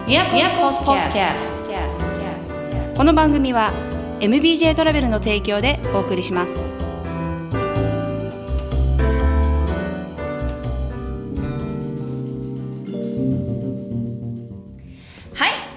Miyako Podcast。この番組は MBJ トラベルの提供でお送りします。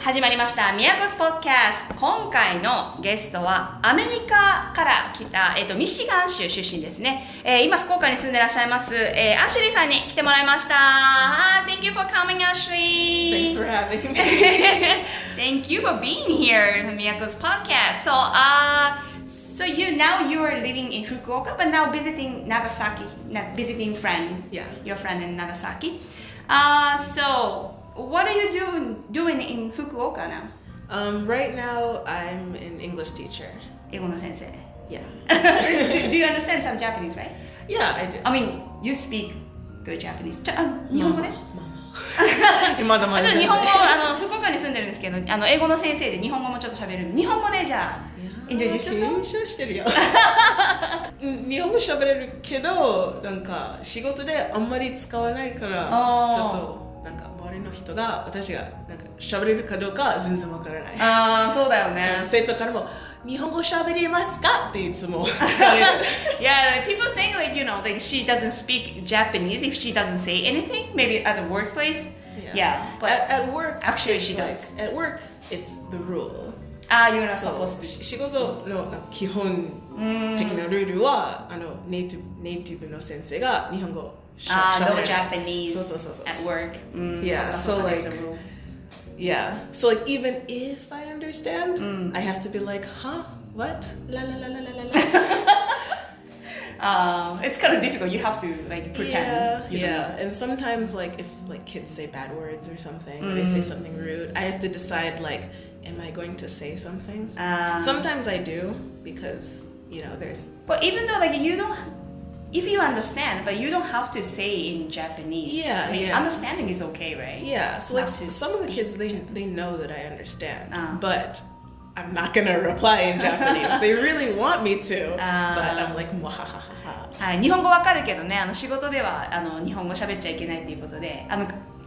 始まりました Miyako's Podcast。 今回のゲストはアメリカから来た、ミシガン州出身ですね、今福岡に住んでらっしゃいます、アシュリーさんに来てもらいました。Thank you for coming, Ashley. Thanks for having me. Thank you for being here on Miyako's Podcast. So you are living in Fukuoka, but now visiting Nagasaki, not visiting friend. Yeah. Your friend in Nagasaki. So.What are you doing in Fukuoka now? Right now, I'm an English teacher. 英語の先生。Yeah. do you understand some Japanese, right? Yeah, I do. I mean, you speak good Japanese. 日本語で？まだまだ。日本語福岡に住んでるんですけど、英語の先生で日本語もちょっと喋る。日本語でじゃあ、イントロデュースして緊張してるよ。日本語喋れるけど、なんか仕事であんまり使わないから、ちょっとなんか。周りの人が私がなんか喋れるかどうか全然わからない。そうだよね。生徒からも日本語喋れますかっていつも聞かれる。Yeah, people think like she doesn't speak Japanese if she doesn't say anything. Maybe at the workplace. Yeah, but at work actually she does. At work it's the rule. You're not supposed to. 仕事の基本的なルールはネイティブの先生が日本語no Japanese そう at work. Yeah, so like yeah, so like even if I understand, I have to be like, huh, what? La la la la la la. It's kind of difficult. You have to like pretend. Yeah. And sometimes like if like kids say bad words or something, or they say something rude, I have to decide like, am I going to say something? Sometimes I do because there's. But even though like you don't. If you understand, but you don't have to say in Japanese. Yeah, Understanding is okay, right? Yeah, so like some of the kids, they know that I understand, but I'm not gonna reply in Japanese. They really want me to, but I'm like, mwahahaha. はい、日本語わかるけどね、仕事では日本語喋っちゃいけないっていうことで、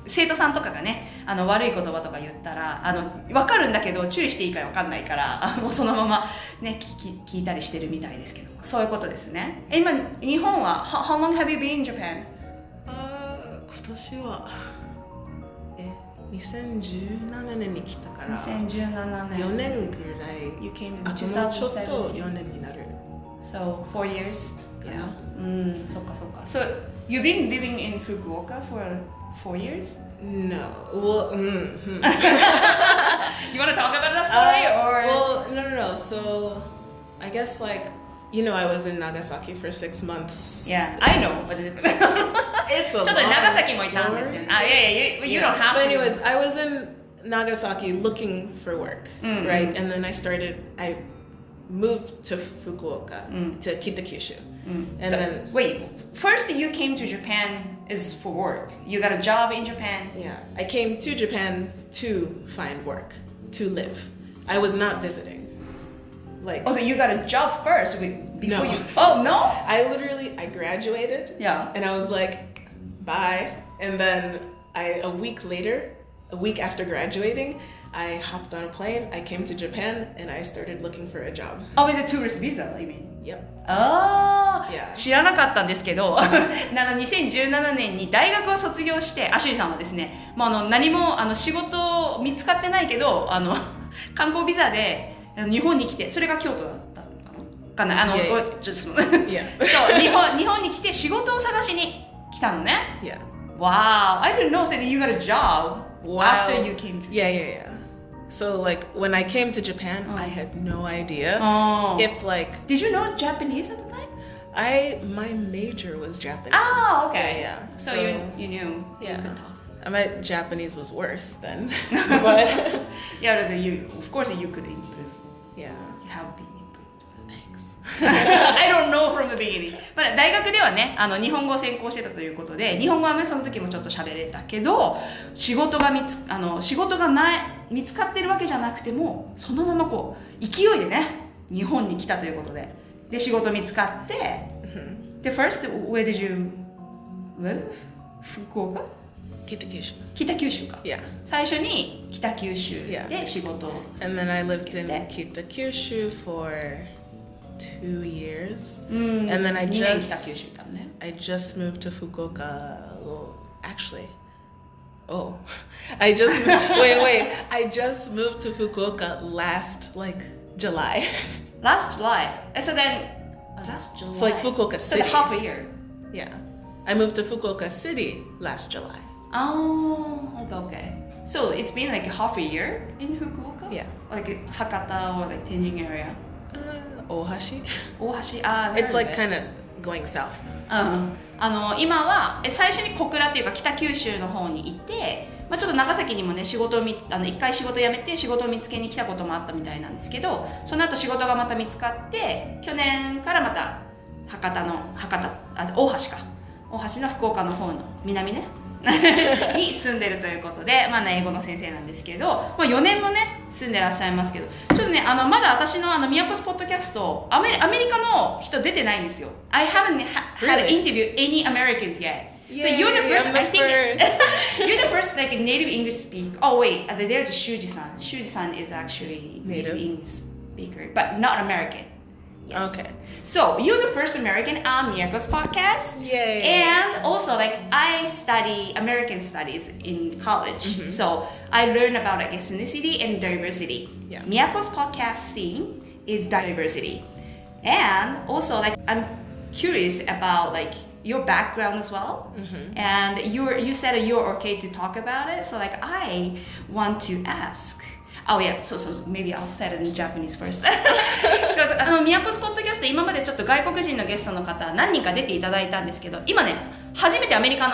生徒さんとかがね、悪い言葉とか言ったら、わかるんだけど注意していいかわかんないから、もうそのままね聞いたりしてるみたいですけど、そういうことですね。今日本は How long have you been in Japan? 今年は2017年に来たから2017年4年ぐらい。You came in あともうちょっと4年になる。So 4 years? Yeah. そっか。So you've been living in Fukuoka for 4 years? No. Well, You want to talk about that story or? Well, no. So, I guess like, I was in Nagasaki for 6 months. Yeah, I know. But it's a long story. ちょっと長崎もいたんですよね。Yeah, you don't have But to. anyways, I was in Nagasaki looking for work, right? And then I moved to Fukuoka to Kitakyushu. And then wait, first you came to Japan is for work. You got a job in Japan. Yeah, I came to Japan to find work, to live. I was not visiting. Like, so you got a job first before no. you. Oh no! I graduated. Yeah. And I was like, bye. And then a week after graduating, I hopped on a plane. I came to Japan and I started looking for a job. Oh, with a tourist visa, you mean? Yep. 知らなかったんですけど2017年に大学を卒業してアシュリーさんはですね、何も仕事見つかってないけど観光ビザで日本に来て、それが京都だったのかなそう日本に来て仕事を探しに来たのね。Yeah. Wow, I didn't know that you got a job after you came to Yeah. So like when I came to Japan, I had no idea if like. Did you know Japanese at the time? My major was Japanese. Oh, okay. Yeah. So you knew you could talk. My Japanese was worse then, but of course you could improve. Yeah. You have been improved. Thanks. I don't know from the beginning. But 大学ではね、日本語を専攻してたということで、日本語はねその時もちょっと喋れたけど、仕事が見つかってるわけじゃなくても、そのままこう勢いでね、日本に来たということで、で仕事見つかって、で first where did you live? 福岡北九州。北九州か。Yeah. 最初に北九州で仕事を And then I lived in 北九州 for 2 years. And then I 2年北九州 just いたのね。I just moved to Fukuoka. Well, actually, oh, I just wait. I just moved to Fukuoka last July. Last July. So then, last July. It's like Fukuoka So City. half a year. Yeah, I moved to Fukuoka City last July. Oh, okay. So it's been like half a year in Fukuoka? Yeah. Like Hakata or like Tenjin area? Ohashi. Ohashi. It's like kind of going south. 今は最初に小倉っていうか北九州の方にいて、ちょっと長崎にもね一回仕事辞めて仕事を見つけに来たこともあったみたいなんですけど、その後仕事がまた見つかって去年からまた大橋の福岡の方の南ねに住んでるということで、英語の先生なんですけど、4年もね住んでらっしゃいますけど、ちょっとねまだ私のMiyako'sポッドキャストアメリカの人出てないんですよ。I haven't had interview any Americans yet. So you're the first. I think you're the first like native English speaker. Oh wait, there's Shuji-san. Shuji-san is actually native English speaker, but not American. Yes. Okay. So you're the first American on Miyako's podcast. Yay. And also like I study American studies in college. So I learn about like ethnicity and diversity. Yeah. Miyako's podcast theme is diversity. And also like I'm curious about like your background as well. And you said you're okay to talk about it. So like I want to ask.Oh yeah, so maybe I'll say it in Japanese first. Because Miyako's podcast 今までちょっと外国人のゲストの方何人か出ていただいたんですけど、今ね初めてアメリカ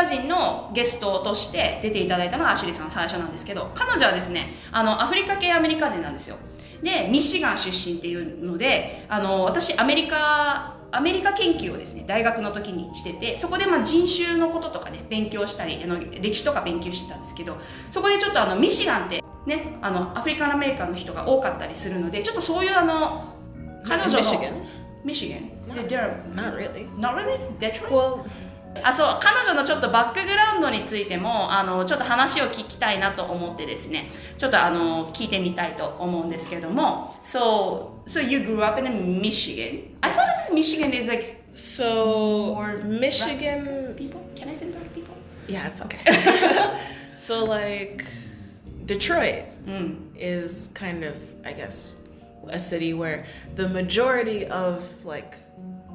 人のゲストとして出ていただいたのがアシュリーさん最初なんですけど、彼女はですねアフリカ系アメリカ人なんですよ。でミシガン出身っていうので私アメリカ研究をですね大学の時にしてて、そこで人種のこととかね勉強したり歴史とか勉強してたんですけど、そこでちょっとミシガンってねアフリカンアメリカの人が多かったりするので、ちょっとそういう彼女のMichigan? Not really. Not really? Detroit? Well, そう彼女のちょっとバックグラウンドについてもちょっと話を聞きたいなと思ってですね、ちょっと聞いてみたいと思うんですけども、So you grew up in Michigan? I thought that Michigan is like more Michigan people? Can I say black people? Yeah, it's okay. So like Detroit is kind of, I guess, a city where the majority of like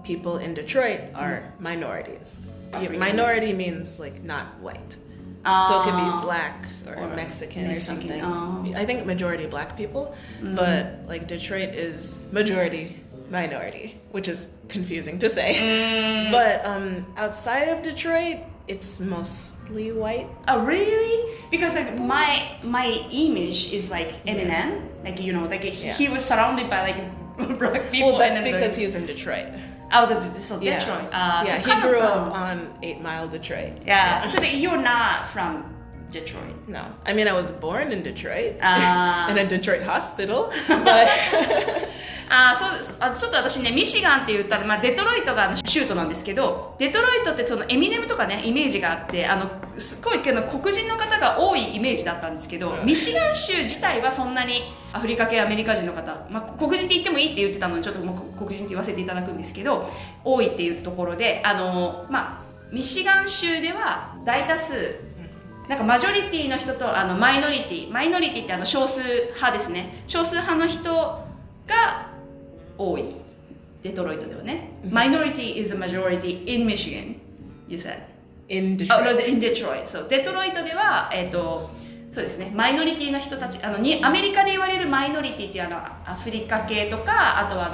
people in Detroit are minorities. Minority means like not white. So it could be black or Mexican or something. I think majority black people, but like Detroit is majority minority, which is confusing to say. But outside of Detroit, it's mostly white. Oh really? Because like my image is like Eminem, like like he was surrounded by like black people. Well, that's because he's in Detroit. Oh, so Detroit. Yeah, so he grew up on 8 Mile Detroit. Yeah, so that you're not from Detroit. No, I mean I was born in Detroit, in a Detroit hospital. But そうです。ちょっと私ねミシガンって言ったら、デトロイトが州都なんですけど、デトロイトってそのエミネムとかねイメージがあってすごい黒人の方が多いイメージだったんですけど、ミシガン州自体はそんなにアフリカ系アメリカ人の方、黒人って言ってもいいって言ってたのでちょっともう黒人って言わせていただくんですけど、多いっていうところでミシガン州では大多数なんかマジョリティの人とマイノリティって少数派ですね。少数派の人が多い。デトロイトではね。Minority is a majority in Michigan, you said. In Detroit. Oh, in Detroit. So デトロイトではそうですね。マイノリティの人たちアメリカで言われるマイノリティっていうアフリカ系とかあとは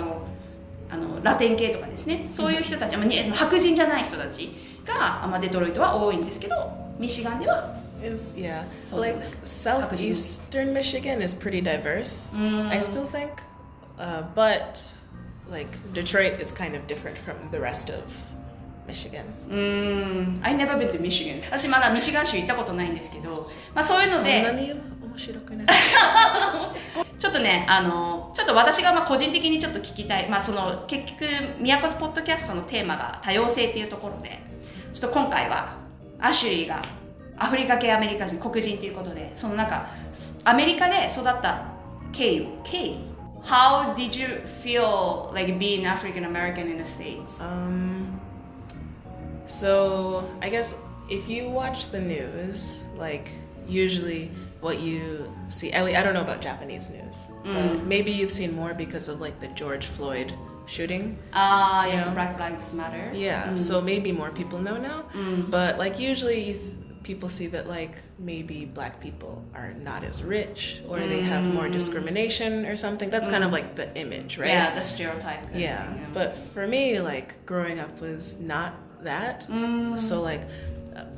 ラテン系とかですね。そういう人たち、白人じゃない人たちがデトロイトは多いんですけど、ミシガンではlike southeastern Michigan is pretty diverse. I still think, but like Detroit is kind of different from the rest of Michigan. I never been to Michigan. 私まだミシガン州行ったことないんですけど、そういうので。そんなに面白くない。ちょっとね、ちょっと私が個人的にちょっと聞きたい、その結局Miyako'sポッドキャストのテーマが多様性っていうところで、ちょっと今回はアシュリーがアフリカ系アメリカ人、黒人ということで、そのなんかアメリカで育った経緯 How did you feel like being African American in the States? So I guess if you watch the news, like usually what you see, I don't know about Japanese news, but maybe you've seen more because of like the George Floyd shooting. Yeah, Black Lives Matter. Yeah, so maybe more people know now, but like usually people see that like maybe black people are not as rich or they have more discrimination or something. That's kind of like the image, right? Yeah, the stereotype. Yeah, but for me, like growing up was not that. So like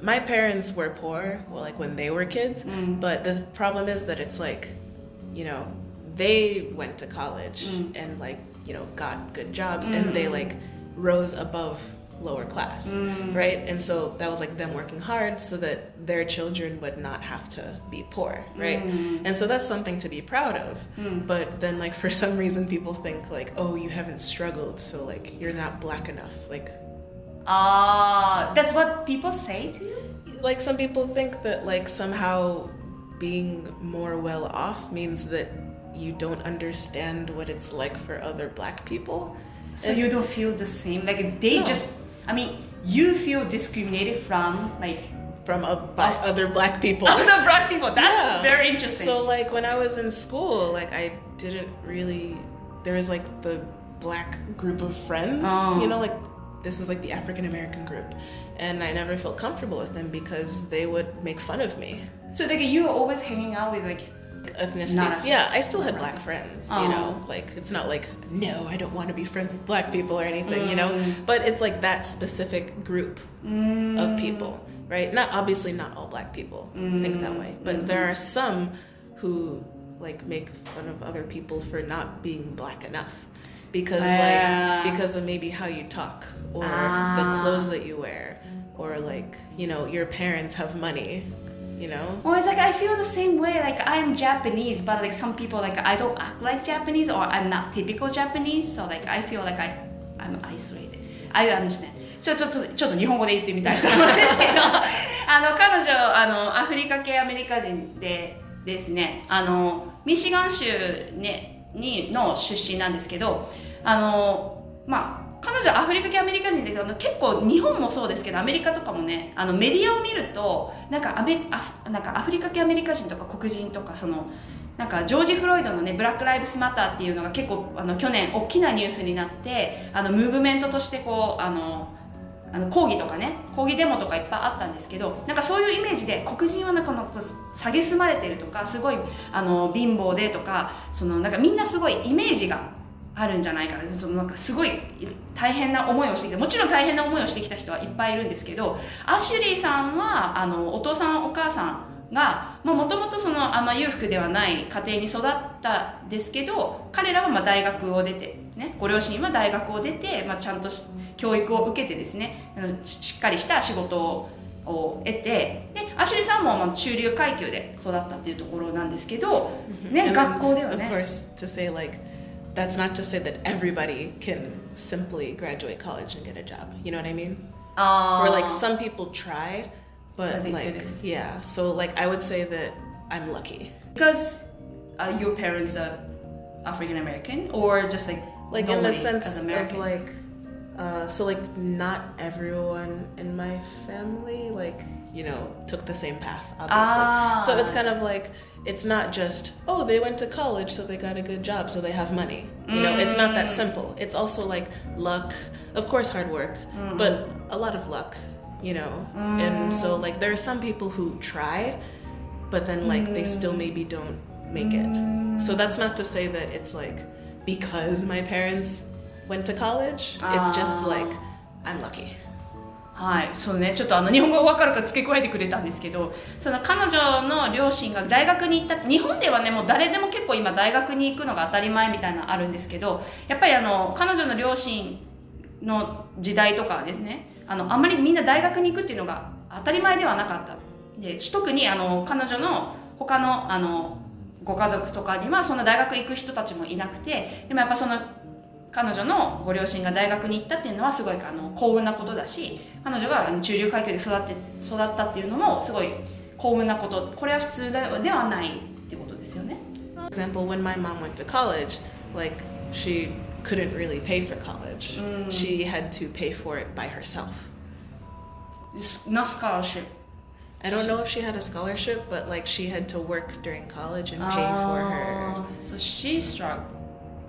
my parents were poor, well, like when they were kids, but the problem is that it's like, you know, they went to college and like, you know, got good jobs and they like rose above lower class, right? And so that was like them working hard so that their children would not have to be poor, right? And so that's something to be proud of. But then like for some reason people think like, oh, you haven't struggled, so like you're not black enough. Like that's what people say to you? Like some people think that like somehow being more well off means that you don't understand what it's like for other black people. So you don't feel the same? Like they just, I mean, you feel discriminated from like other black people. Other black people. That's very interesting. So like when I was in school, like I didn't really, there was like the black group of friends, you know, like this was like the African American group, and I never felt comfortable with them because they would make fun of me. So like you were always hanging out with like ethnicities. Yeah, I still had black friends, you know, like it's not like, no, I don't want to be friends with black people or anything, you know, but it's like that specific group of people, right? Not obviously not all black people think that way, but there are some who like make fun of other people for not being black enough because like because of maybe how you talk or the clothes that you wear or like, you know, your parents have money. You know? Well, it's like I feel the same way. Like I'm Japanese, but like some people like I don't act like Japanese or I'm not typical Japanese. So like I feel like I'm isolated. I understand. ちょっと日本語で言ってみたいと思うんですけど、彼女アフリカ系アメリカ人でですね、ミシガン州ねの出身なんですけど、まあ。彼女はアフリカ系アメリカ人で結構日本もそうですけどアメリカとかもねメディアを見るとなんかアフリカ系アメリカ人とか黒人とかそのなんかジョージ・フロイドのねブラック・ライブスマターっていうのが結構去年大きなニュースになってムーブメントとしてこう抗議とかね抗議デモとかいっぱいあったんですけどなんかそういうイメージで黒人はなんか蔑まれてるとかすごい貧乏でとかそのなんかみんなすごいイメージがあるんじゃないかな。なんかすごい大変な思いをしてきたもちろん大変な思いをしてきた人はいっぱいいるんですけどアシュリーさんはお父さんお母さんがもともとあんま裕福ではない家庭に育ったんですけど彼らは大学を出て、ね、ご両親は大学を出て、ちゃんと教育を受けてですねしっかりした仕事を得てでアシュリーさんも中流階級で育ったっていうところなんですけど、ね、学校ではね。Of course, to say like that's not to say that everybody can simply graduate college and get a job. You know what I mean? Or like some people try, but like yeah. So like I would say that I'm lucky because your parents are African American, or just like in the sense of like so like not everyone in my family like you know took the same path obviously. So it's kind of like it's not just oh they went to college so they got a good job so they have money, you know. It's not that simple. It's also like luck, of course hard work, but a lot of luck, you know. And so like there are some people who try but then like they still maybe don't make it. So that's not to say that it's like because my parents went to college, it's just like I'm lucky. はい、そうね、ちょっと日本語分かるか付け加えてくれたんですけどその彼女の両親が大学に行った日本ではねもう誰でも結構今大学に行くのが当たり前みたいなのあるんですけどやっぱり彼女の両親の時代とかですねあんまりみんな大学に行くっていうのが当たり前ではなかったで特に彼女の他のご家族とかにはそんな大学行く人たちもいなくてでもやっぱ彼女のご両親が大学に行ったっていうのはすごい幸運なことだし、彼女が中流階級で育ったっていうのもすごい幸運なこと、これは普通ではないってことですよね。For example, when my mom went to college, like she couldn't really pay for college. She had to pay for it by herself. No scholarship. I don't know if she had a scholarship, but like she had to work during college and pay for her. So she struggled.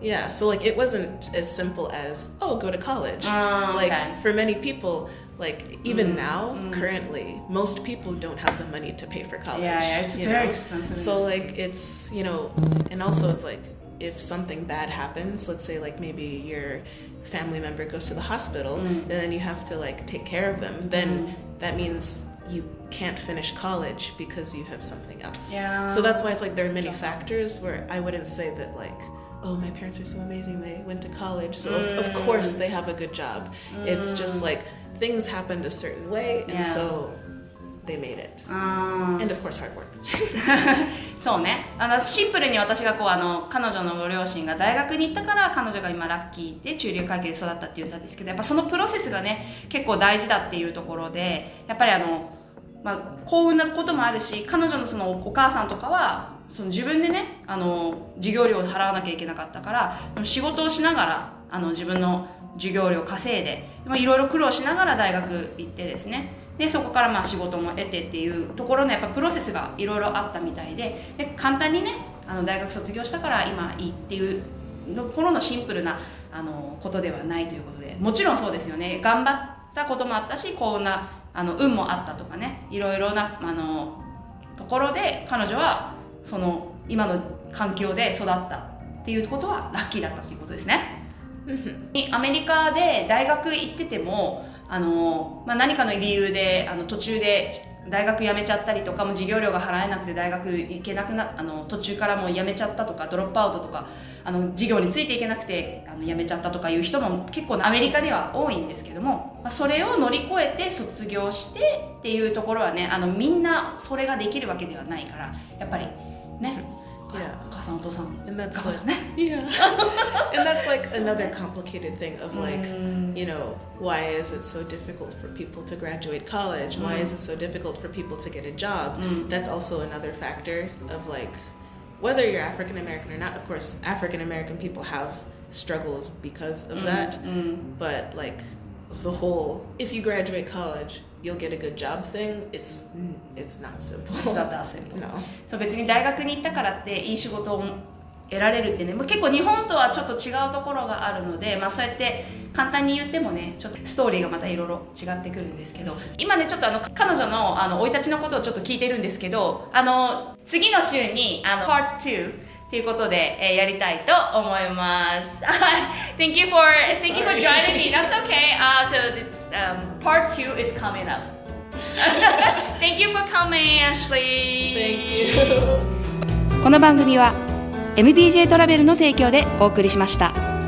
Yeah, so like it wasn't as simple as, oh, go to college. Like for many people, like even now, currently, most people don't have the money to pay for college. Yeah, it's very expensive. So like it's, and also it's like if something bad happens, let's say like maybe your family member goes to the hospital and then you have to like take care of them, then that means you can't finish college because you have something else. Yeah. So that's why it's like there are many factors where I wouldn't say that like, oh, my parents are so amazing, they went to college, so of course they have a good job. It's just like things happened a certain way, and so they made it. And of course hard work. そうね、シンプルに私が彼女のご両親が大学に行ったから彼女が今ラッキーで中流階級で育ったって言ったんですけど、やっぱそのプロセスがね結構大事だっていうところで、やっぱり幸運なこともあるし、彼女のそのお母さんとかはその自分でね授業料を払わなきゃいけなかったから、仕事をしながら自分の授業料を稼いでいろいろ苦労しながら大学行ってですね、でそこから仕事も得てっていうところのやっぱプロセスがいろいろあったみたいで、簡単にね大学卒業したから今いいっていうところのシンプルなことではないということで、もちろんそうですよね、頑張ったこともあったし幸運な運もあったとかね、いろいろなところで彼女はその今の環境で育ったっていうことはラッキーだったということですね。アメリカで大学行ってても何かの理由で途中で大学辞めちゃったりとか、もう授業料が払えなくて大学行けなくな途中からもう辞めちゃったとか、ドロップアウトとか授業についていけなくて辞めちゃったとかいう人も結構アメリカでは多いんですけども、それを乗り越えて卒業してっていうところはねみんなそれができるわけではないから、やっぱりね、お母さんお父さん and that's like, yeah. And that's like another complicated thing of like, why is it so difficult for people to graduate college? Why is it so difficult for people to get a job? That's also another factor of like, whether you're African American or not, of course African American people have struggles because of that, but like the whole, if you graduate college you'll get a good job thing, it's not simple. It's not that simple. No. そう別に大学に行ったからっていい仕事を得られるってね、結構日本とはちょっと違うところがあるので、そうやって簡単に言ってもねちょっとストーリーがまたいろいろ違ってくるんですけど、今ねちょっと彼女の生い立ちのことをちょっと聞いてるんですけど、次の週にPart 2ということで、やりたいと思います。Thank you for joining me. That's okay. Part 2 is coming up. Thank you for coming, Ashley. Thank you. この番組は MBJ トラベルの提供でお送りしました。